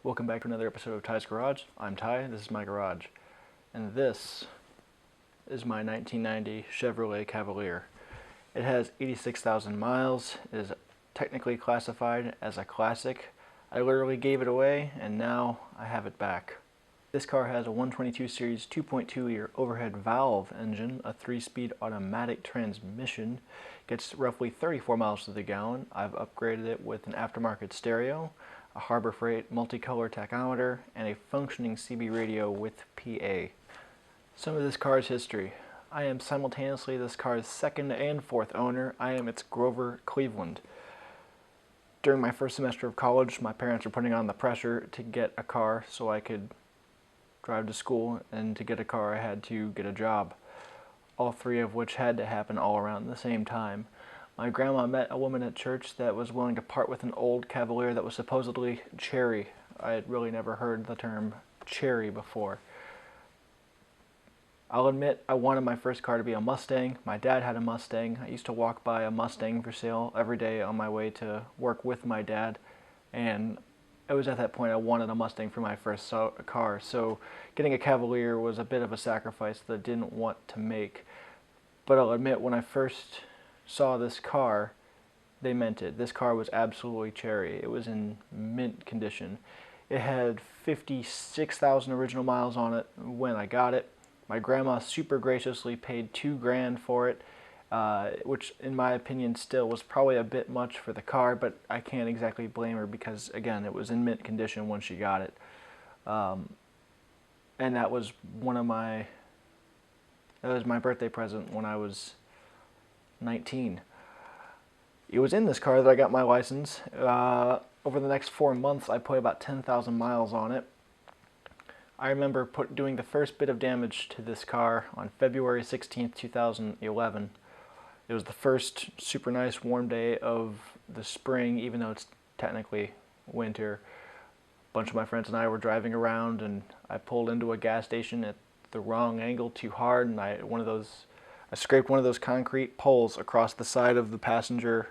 Welcome back to another episode of Ty's Garage. I'm Ty, this is my garage, and this is my 1990 Chevrolet Cavalier. It has 86,000 miles, it is technically classified as a classic. I literally gave it away, and now I have it back. This car has a 122 series 2.2-liter overhead valve engine, a 3-speed automatic transmission, gets roughly 34 miles to the gallon. I've upgraded it with an aftermarket stereo, a Harbor Freight multicolor tachometer, and a functioning CB radio with PA. Some of this car's history. I am simultaneously this car's second and fourth owner. I am its Grover Cleveland. During my first semester of college, my parents were putting on the pressure to get a car so I could drive to school, and to get a car I had to get a job. All three of which had to happen all around the same time. My grandma met a woman at church that was willing to part with an old Cavalier that was supposedly cherry. I had really never heard the term cherry before. I'll admit I wanted my first car to be a Mustang. My dad had a Mustang. I used to walk by a Mustang for sale every day on my way to work with my dad, and it was at that point I wanted a Mustang for my first car, so getting a Cavalier was a bit of a sacrifice that I didn't want to make. But I'll admit, when I first saw this car, they meant it. This car was absolutely cherry. It was in mint condition. It had 56,000 original miles on it when I got it. My grandma super graciously paid $2,000 for it, which in my opinion still was probably a bit much for the car, but I can't exactly blame her because, again, it was in mint condition when she got it. And that was my birthday present when I was 19. It was in this car that I got my license. Over the next 4 months, I put about 10,000 miles on it. I remember doing the first bit of damage to this car on February 16th, 2011. It was the first super nice warm day of the spring, even though it's technically winter. A bunch of my friends and I were driving around, and I pulled into a gas station at the wrong angle too hard, and I scraped one of those concrete poles across the side of the passenger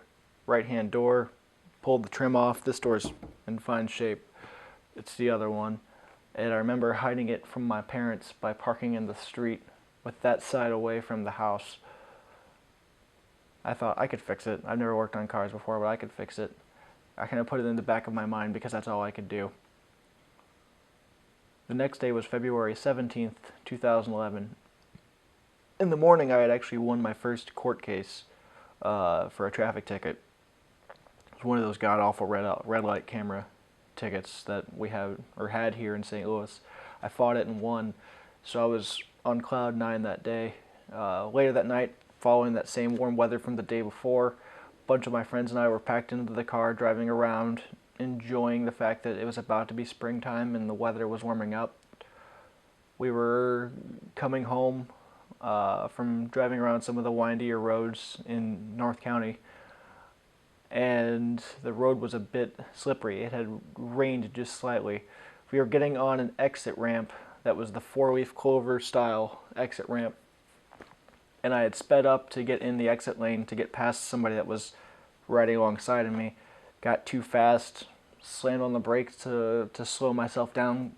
right-hand door, pulled the trim off. This door's in fine shape. It's the other one. And I remember hiding it from my parents by parking in the street with that side away from the house. I thought I could fix it. I've never worked on cars before, but I could fix it. I kind of put it in the back of my mind because that's all I could do. The next day was February 17th, 2011. In the morning, I had actually won my first court case for a traffic ticket. It was one of those god-awful red light camera tickets that we had here in St. Louis. I fought it and won, so I was on cloud 9 that day. Later that night, following that same warm weather from the day before, a bunch of my friends and I were packed into the car, driving around, enjoying the fact that it was about to be springtime and the weather was warming up. We were coming home from driving around some of the windier roads in North County, and the road was a bit slippery. It had rained just slightly. We were getting on an exit ramp that was the 4-leaf clover style exit ramp, and I had sped up to get in the exit lane to get past somebody that was riding alongside of me. Got too fast, slammed on the brakes to slow myself down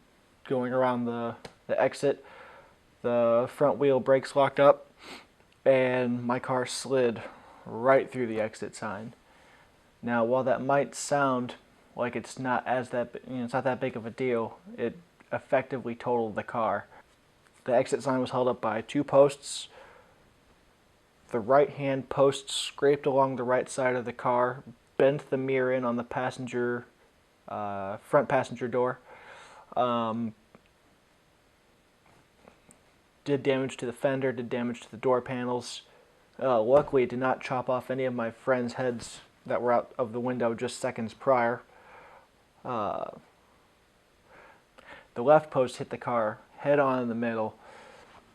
going around the exit. The front wheel brakes locked up, and my car slid right through the exit sign. Now, while that might sound like it's not that big of a deal, it effectively totaled the car. The exit sign was held up by 2 posts. The right-hand post scraped along the right side of the car, bent the mirror in on the front passenger door. Did damage to the fender, did damage to the door panels. Luckily, it did not chop off any of my friends' heads that were out of the window just seconds prior. The left post hit the car head on in the middle,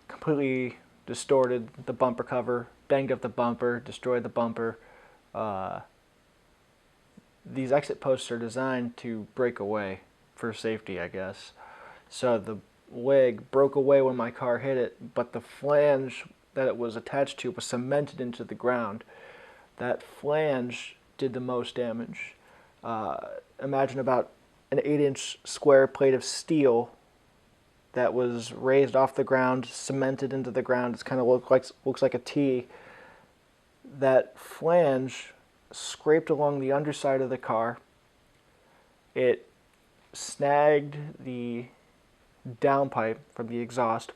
completely distorted the bumper cover, banged up the bumper, destroyed the bumper. These exit posts are designed to break away for safety, I guess. So the leg broke away when my car hit it, but the flange that it was attached to was cemented into the ground. That flange did the most damage. Imagine about an 8-inch square plate of steel that was raised off the ground, cemented into the ground. It's kind of looks like a T. That flange scraped along the underside of the car. It snagged the downpipe from the exhaust,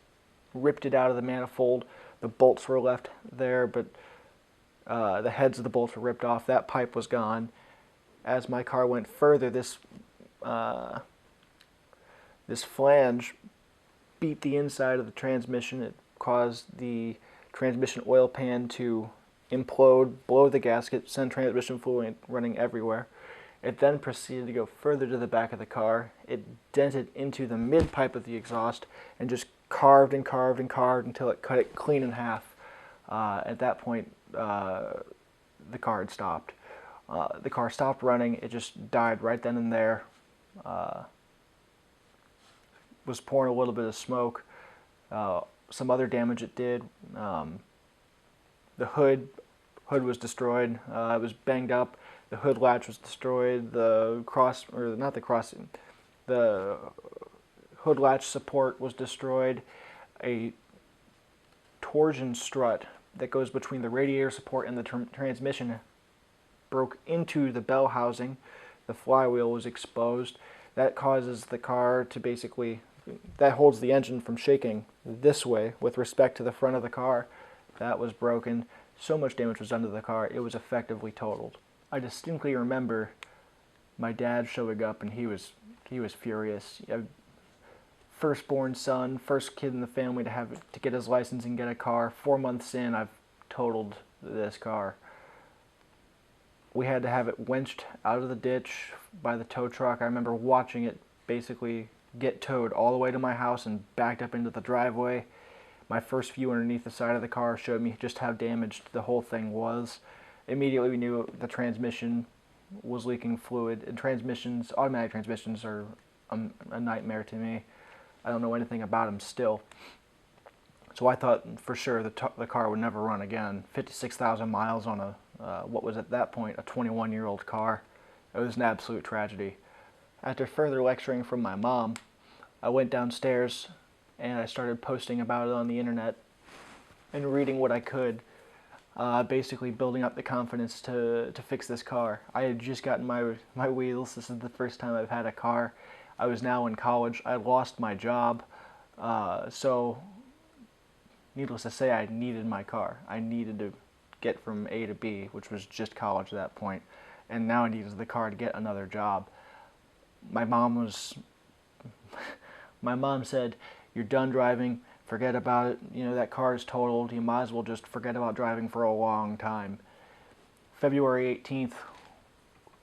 ripped it out of the manifold. The bolts were left there, but the heads of the bolts were ripped off. That pipe was gone. As my car went further, this flange beat the inside of the transmission. It caused the transmission oil pan to implode, blow the gasket, send transmission fluid running everywhere. It then proceeded to go further to the back of the car. It dented into the mid-pipe of the exhaust and just carved and carved and carved until it cut it clean in half. At that point, the car had stopped. The car stopped running. It just died right then and there. Was pouring a little bit of smoke. Some other damage it did. The hood was destroyed. It was banged up. The hood latch was destroyed. The hood latch support was destroyed. A torsion strut that goes between the radiator support and the transmission broke into the bell housing. The flywheel was exposed. That causes the car to that holds the engine from shaking this way with respect to the front of the car. That was broken. So much damage was done to the car, it was effectively totaled. I distinctly remember my dad showing up, and he was furious. Firstborn son, first kid in the family to get his license and get a car. 4 months in, I've totaled this car. We had to have it winched out of the ditch by the tow truck. I remember watching it basically get towed all the way to my house and backed up into the driveway. My first view underneath the side of the car showed me just how damaged the whole thing was. Immediately we knew the transmission was leaking fluid. And automatic transmissions are a nightmare to me. I don't know anything about them still. So I thought for sure the car would never run again. 56,000 miles on what was at that point a 21-year-old car. It was an absolute tragedy. After further lecturing from my mom, I went downstairs and I started posting about it on the internet and reading what I could, basically building up the confidence to fix this car. I had just gotten my wheels. This is the first time I've had a car. I was now in college. I lost my job, so needless to say, I needed my car. I needed to get from A to B, which was just college at that point, and now I needed the car to get another job. My mom said, "You're done driving, forget about it. You know, that car is totaled. You might as well just forget about driving for a long time." February 18th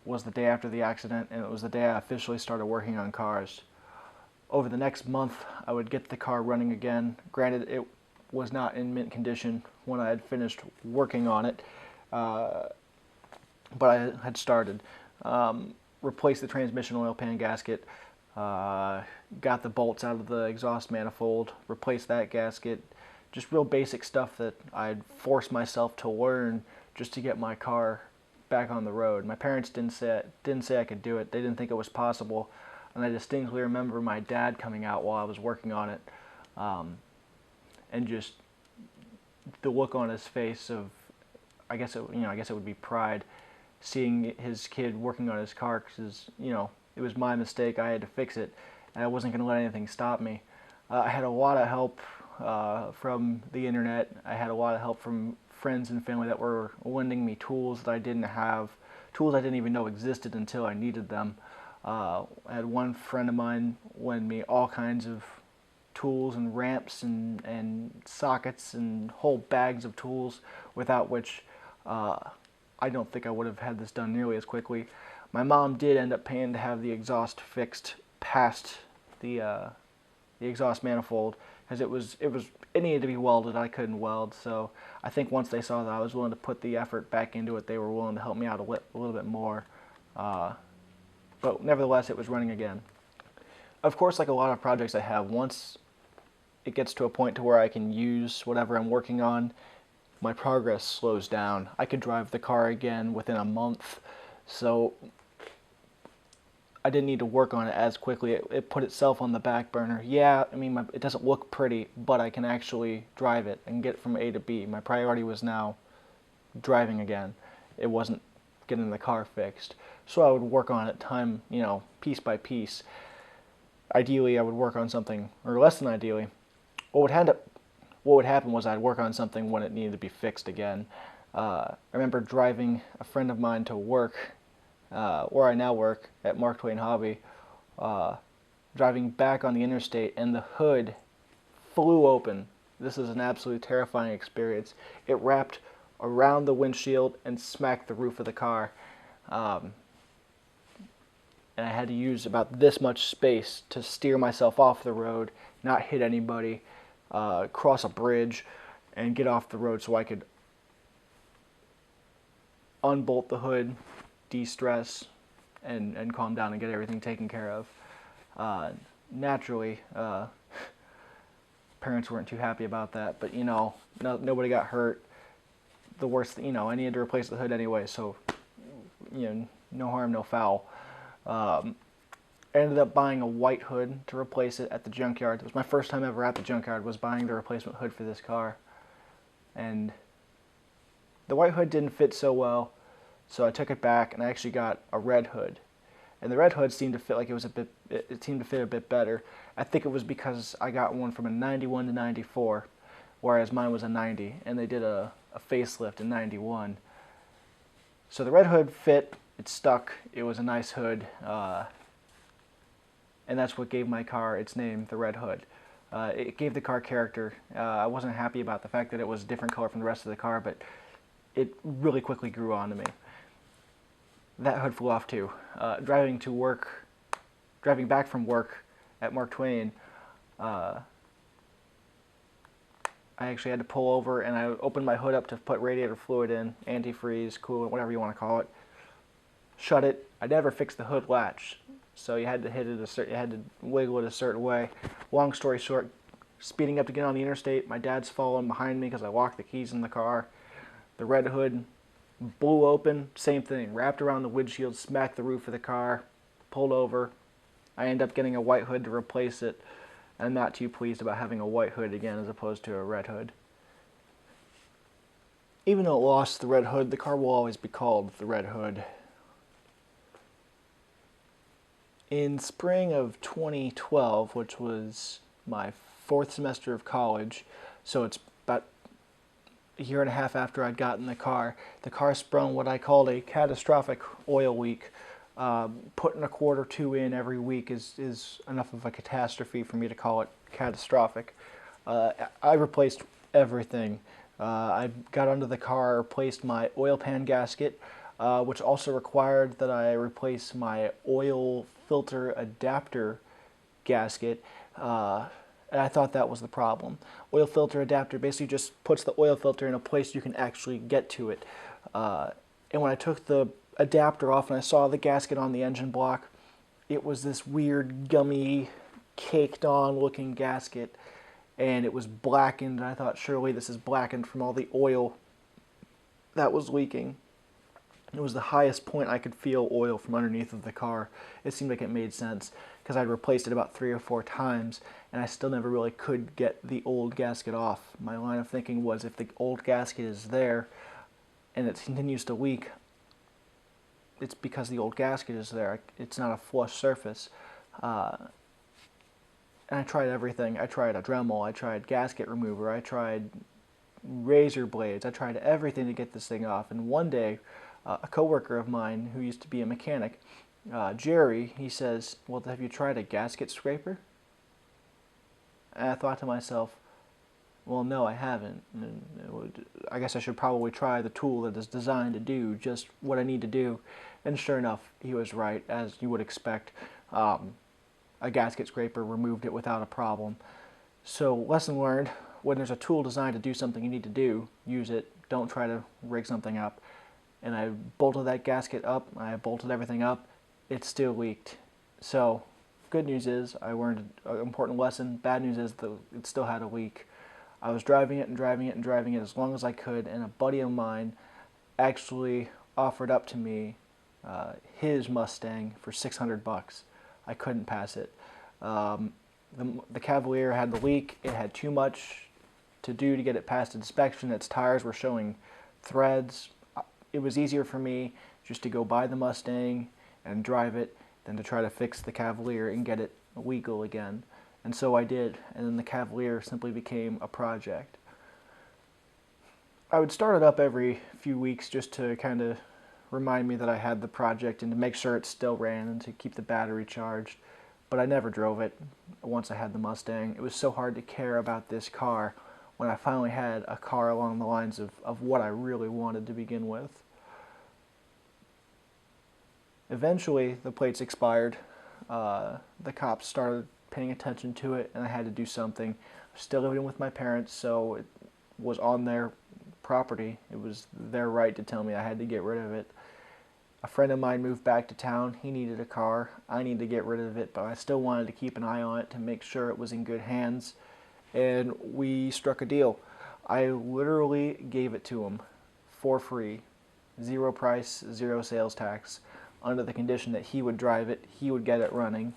was the day after the accident, and it was the day I officially started working on cars. Over the next month, I would get the car running again. Granted, it was not in mint condition when I had finished working on it, but I had started. Replaced the transmission oil pan gasket, got the bolts out of the exhaust manifold, replaced that gasket, just real basic stuff that I'd forced myself to learn just to get my car back on the road. My parents didn't say I could do it. They didn't think it was possible, and I distinctly remember my dad coming out while I was working on it, and just the look on his face of, I guess it would be pride, seeing his kid working on his car, because it was my mistake. I had to fix it, and I wasn't going to let anything stop me. I had a lot of help from the internet. I had a lot of help from friends and family that were lending me tools that I didn't have, tools I didn't even know existed until I needed them. I had one friend of mine lend me all kinds of tools and ramps and sockets and whole bags of tools, without which I don't think I would have had this done nearly as quickly. My mom did end up paying to have the exhaust fixed past the exhaust manifold, because it needed to be welded. I couldn't weld, so I think once they saw that I was willing to put the effort back into it, they were willing to help me out a little bit more. But nevertheless, it was running again. Of course, like a lot of projects I have, once it gets to a point to where I can use whatever I'm working on, my progress slows down. I could drive the car again within a month. So I didn't need to work on it as quickly. It put itself on the back burner. Yeah, I mean, it doesn't look pretty, but I can actually drive it and get from A to B. My priority was now driving again. It wasn't getting the car fixed. So I would work on it piece by piece. Ideally, I would work on something, or less than ideally. What would happen was I'd work on something when it needed to be fixed again. I remember driving a friend of mine to work, where I now work at Mark Twain Hobby, driving back on the interstate, and the hood flew open. This is an absolutely terrifying experience. It wrapped around the windshield and smacked the roof of the car. And I had to use about this much space to steer myself off the road, not hit anybody, cross a bridge, and get off the road so I could unbolt the hood, de-stress, and calm down and get everything taken care of. Naturally, parents weren't too happy about that, but nobody got hurt. The worst, I needed to replace the hood anyway, so no harm, no foul. I ended up buying a white hood to replace it at the junkyard. It was my first time ever at the junkyard, was buying the replacement hood for this car. And the white hood didn't fit so well, so I took it back and I actually got a red hood. And the red hood seemed to fit like it seemed to fit a bit better. I think it was because I got one from a 91 to 94, whereas mine was a 90, and they did a facelift in 91. So the red hood fit, it stuck, it was a nice hood, and that's what gave my car its name, the Red Hood. It gave the car character. I wasn't happy about the fact that it was a different color from the rest of the car, but it really quickly grew on to me. That hood flew off too. Driving back from work at Mark Twain, I actually had to pull over and I opened my hood up to put radiator fluid in, antifreeze, coolant, whatever you want to call it. Shut it. I never fixed the hood latch, so you had to you had to wiggle it a certain way. Long story short, speeding up to get on the interstate, my dad's following behind me because I locked the keys in the car. The red hood blew open, same thing, wrapped around the windshield, smacked the roof of the car, pulled over. I ended up getting a white hood to replace it. I'm not too pleased about having a white hood again as opposed to a red hood. Even though it lost the red hood, the car will always be called the Red Hood. In spring of 2012, which was my 4th semester of college, so it's about a year and a half after I'd gotten the car sprung what I called a catastrophic oil leak. Putting a quart or two in every week is enough of a catastrophe for me to call it catastrophic. I replaced everything. I got under the car, replaced my oil pan gasket, which also required that I replace my oil filter adapter gasket. And I thought that was the problem. Oil filter adapter basically just puts the oil filter in a place you can actually get to it. And when I took the adapter off and I saw the gasket on the engine block, it was this weird gummy caked on looking gasket, and it was blackened, and I thought surely this is blackened from all the oil that was leaking. It was the highest point I could feel oil from underneath of the car. It seemed like it made sense because I'd replaced it about 3 or 4 times and I still never really could get the old gasket off. My line of thinking was if the old gasket is there and it continues to leak, it's because the old gasket is there. It's not a flush surface. And I tried everything. I tried a Dremel, I tried gasket remover, I tried razor blades, I tried everything to get this thing off. And one day, a coworker of mine who used to be a mechanic, Jerry, he says, well, have you tried a gasket scraper? And I thought to myself, well, no, I haven't. And I guess I should probably try the tool that is designed to do just what I need to do. And sure enough, he was right, as you would expect. A gasket scraper removed it without a problem. So, lesson learned, when there's a tool designed to do something you need to do, use it. Don't try to rig something up. And I bolted that gasket up, I bolted everything up, it still leaked. So, good news is I learned an important lesson. Bad news is that it still had a leak. I was driving it and driving it and driving it as long as I could, and a buddy of mine actually offered up to me his Mustang for $600. I couldn't pass it. The Cavalier had the leak. It had too much to do to get it past inspection. Its tires were showing threads. It was easier for me just to go buy the Mustang and drive it than to try to fix the Cavalier and get it legal again. And so I did, and then the Cavalier simply became a project. I would start it up every few weeks just to kind of remind me that I had the project and to make sure it still ran and to keep the battery charged. But I never drove it once I had the Mustang. It was so hard to care about this car when I finally had a car along the lines of what I really wanted to begin with. Eventually, the plates expired. The cops started paying attention to it, and I had to do something. I was still living with my parents, so it was on their property. It was their right to tell me I had to get rid of it. A friend of mine moved back to town. He needed a car. I needed to get rid of it, but I still wanted to keep an eye on it to make sure it was in good hands. And we struck a deal. I literally gave it to him for free. Zero price, zero sales tax, under the condition that he would drive it, he would get it running,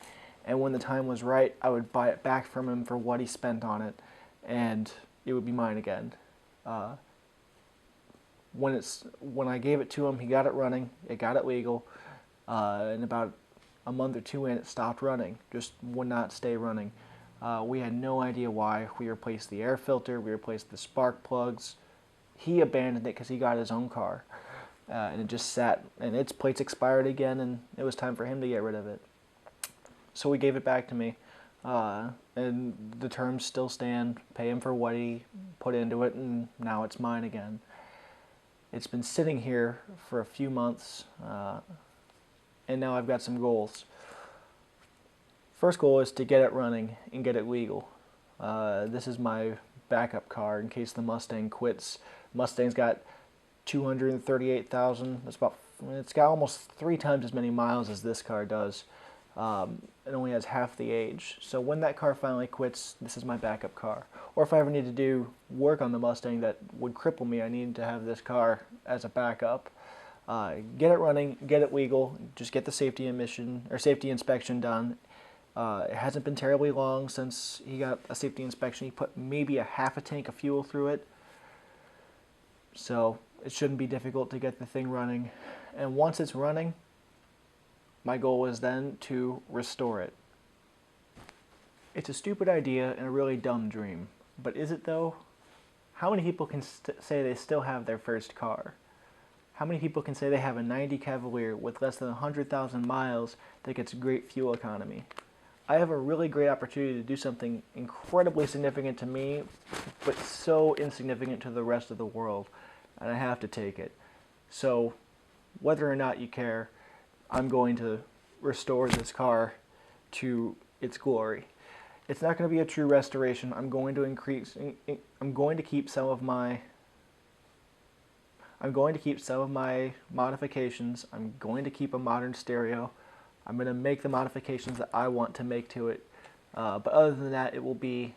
and when the time was right, I would buy it back from him for what he spent on it, and it would be mine again. When I gave it to him, he got it running, it got it legal, and about a month or two in, it stopped running, just would not stay running. We had no idea why. We replaced the air filter, we replaced the spark plugs. He abandoned it because he got his own car, and it just sat, and its plates expired again, and it was time for him to get rid of it. So he gave it back to me, and the terms still stand. Pay him for what he put into it, and now it's mine again. It's been sitting here for a few months, and now I've got some goals. First goal is to get it running and get it legal. This is my backup car in case the Mustang quits. Mustang's got 238,000. It's got almost 3 times as many miles as this car does. It only has half the age. So when that car finally quits, this is my backup car. Or if I ever need to do work on the Mustang that would cripple me, I need to have this car as a backup. Get it running, get it legal, just get the safety inspection done. It hasn't been terribly long since he got a safety inspection. He put maybe a half a tank of fuel through it. So it shouldn't be difficult to get the thing running. And once it's running, my goal is then to restore it. It's a stupid idea and a really dumb dream. But is it though? How many people can say they still have their first car? How many people can say they have a 90 Cavalier with less than 100,000 miles that gets great fuel economy? I have a really great opportunity to do something incredibly significant to me, but so insignificant to the rest of the world, and I have to take it. So, whether or not you care, I'm going to restore this car to its glory. It's not going to be a true restoration. I'm going to keep some of my modifications. I'm going to keep a modern stereo. I'm going to make the modifications that I want to make to it. But other than that, it will be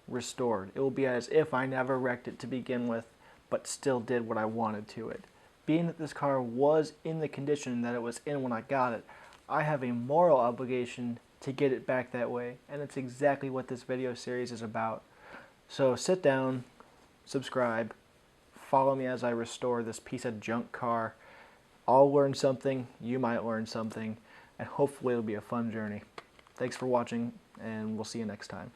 restored. It will be as if I never wrecked it to begin with, but still did what I wanted to it. Being that this car was in the condition that it was in when I got it, I have a moral obligation to get it back that way, and it's exactly what this video series is about. So sit down, subscribe, follow me as I restore this piece of junk car. I'll learn something, you might learn something, and hopefully it'll be a fun journey. Thanks for watching, and we'll see you next time.